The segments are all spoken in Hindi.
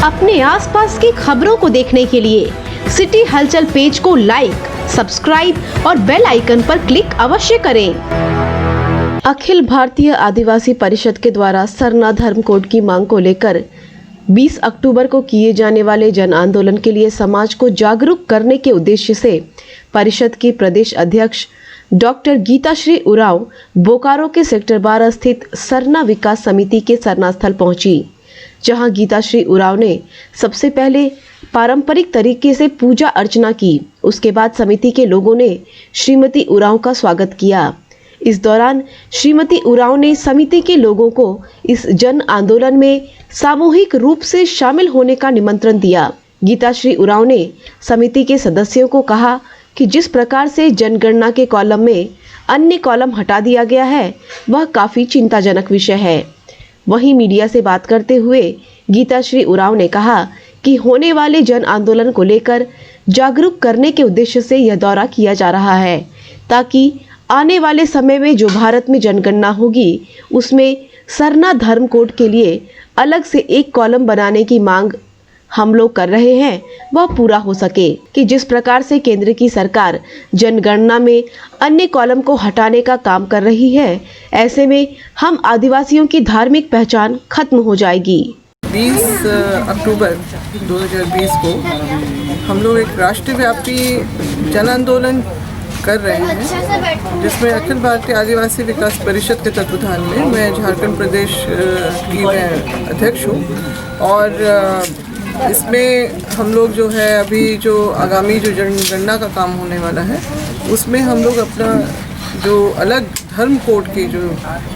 अपने आसपास की खबरों को देखने के लिए सिटी हलचल पेज को लाइक, सब्सक्राइब और बेल आइकन पर क्लिक अवश्य करें। अखिल भारतीय आदिवासी परिषद के द्वारा सरना धर्म कोड की मांग को लेकर 20 अक्टूबर को किए जाने वाले जन आंदोलन के लिए समाज को जागरूक करने के उद्देश्य से परिषद की प्रदेश अध्यक्ष डॉक्टर गीताश्री उरांव बोकारो के सेक्टर 12 स्थित सरना विकास समिति के सरना स्थल पहुंची, जहां गीताश्री उरांव ने सबसे पहले पारंपरिक तरीके से पूजा अर्चना की। उसके बाद समिति के लोगों ने श्रीमती उरांव का स्वागत किया। इस दौरान श्रीमती उरांव ने समिति के लोगों को इस जन आंदोलन में सामूहिक रूप से शामिल होने का निमंत्रण दिया। गीताश्री उरांव ने समिति के सदस्यों को कहा कि जिस प्रकार से जनगणना के कॉलम में अन्य कॉलम हटा दिया गया है, वह काफी चिंताजनक विषय है। वहीं मीडिया से बात करते हुए गीताश्री उरांव ने कहा कि होने वाले जन आंदोलन को लेकर जागरूक करने के उद्देश्य से यह दौरा किया जा रहा है, ताकि आने वाले समय में जो भारत में जनगणना होगी उसमें सरना धर्म कोड के लिए अलग से एक कॉलम बनाने की मांग हम लोग कर रहे हैं, वह पूरा हो सके। कि जिस प्रकार से केंद्र की सरकार जनगणना में अन्य कॉलम को हटाने का काम कर रही है, ऐसे में हम आदिवासियों की धार्मिक पहचान खत्म हो जाएगी। 20 अक्टूबर 2020 को हम लोग एक राष्ट्रव्यापी जन आंदोलन कर रहे हैं, जिसमें अखिल भारतीय आदिवासी विकास परिषद के तत्वाधान में मैं झारखंड प्रदेश की मैं अध्यक्ष हूँ। और इसमें हम लोग जो है अभी जो आगामी जो जनगणना का काम होने वाला है, उसमें हम लोग अपना जो अलग धर्म कोड की जो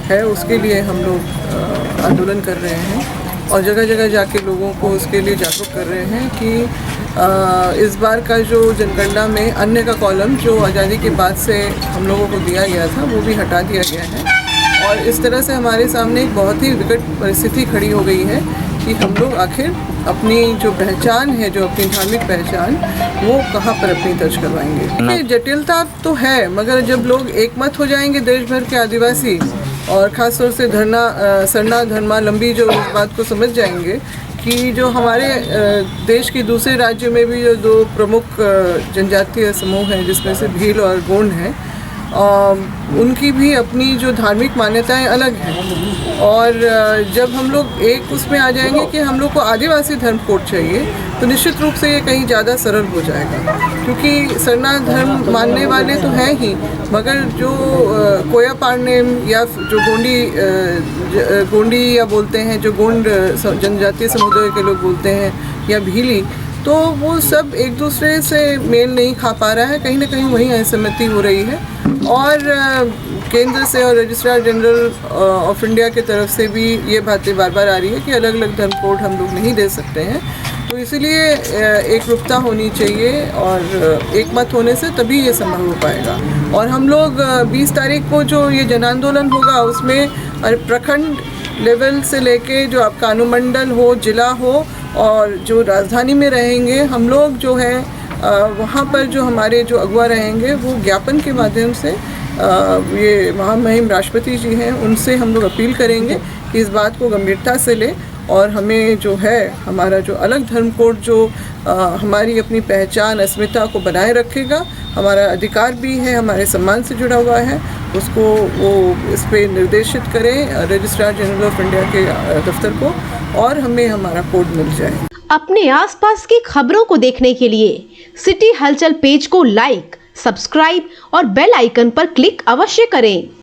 है उसके लिए हम लोग आंदोलन कर रहे हैं और जगह जगह जाके लोगों को उसके लिए जागरूक कर रहे हैं कि इस बार का जो जनगणना में अन्य का कॉलम जो आज़ादी के बाद से हम लोगों को दिया गया था वो भी हटा दिया गया है। और इस तरह से हमारे सामने एक बहुत ही विकट परिस्थिति खड़ी हो गई है कि हम लोग आखिर अपनी जो पहचान है, जो अपनी धार्मिक पहचान, वो कहाँ पर अपनी दर्ज करवाएंगे। ये जटिलता तो है, मगर जब लोग एकमत हो जाएंगे देश भर के आदिवासी और ख़ास तौर से सरना धर्मावलंबी जो इस बात को समझ जाएंगे कि जो हमारे देश के दूसरे राज्यों में भी जो दो प्रमुख जनजातीय समूह हैं, जिसमें से भील और गोंड हैं, उनकी भी अपनी जो धार्मिक मान्यताएं अलग हैं। और जब हम लोग एक उसमें आ जाएंगे कि हम लोग को आदिवासी धर्म कोड चाहिए, तो निश्चित रूप से ये कहीं ज़्यादा सरल हो जाएगा, क्योंकि सरना धर्म मानने वाले तो हैं ही, मगर जो कोया पारनेम या जो गोंडी या बोलते हैं, जो गोंड जनजातीय समुदाय के लोग बोलते हैं, या भीली, तो वो सब एक दूसरे से मेल नहीं खा पा रहा है। कहीं ना कहीं वहीं असहमति हो रही है। और केंद्र से और रजिस्ट्रार जनरल ऑफ इंडिया की तरफ से भी ये बातें बार बार आ रही है कि अलग अलग धर्म कोड हम लोग नहीं दे सकते हैं। तो इसीलिए एक रूपता होनी चाहिए और एक मत होने से तभी ये संभव हो पाएगा। और हम लोग 20 तारीख को जो ये जन आंदोलन होगा, उसमें प्रखंड लेवल से लेके जो आपका अनुमंडल हो, जिला हो, और जो राजधानी में रहेंगे हम लोग जो है वहाँ पर जो हमारे जो अगुवा रहेंगे, वो ज्ञापन के माध्यम से ये महामहिम राष्ट्रपति जी हैं, उनसे हम लोग अपील करेंगे कि इस बात को गंभीरता से लें और हमें जो है हमारा जो अलग धर्म कोड जो हमारी अपनी पहचान अस्मिता को बनाए रखेगा, हमारा अधिकार भी है, हमारे सम्मान से जुड़ा हुआ है, उसको वो इस पर निर्देशित करें रजिस्ट्रार जनरल ऑफ इंडिया के दफ्तर को, और हमें हमारा कोड मिल जाए। अपने आसपास की खबरों को देखने के लिए सिटी हलचल पेज को लाइक, सब्सक्राइब और बेल आइकन पर क्लिक अवश्य करें।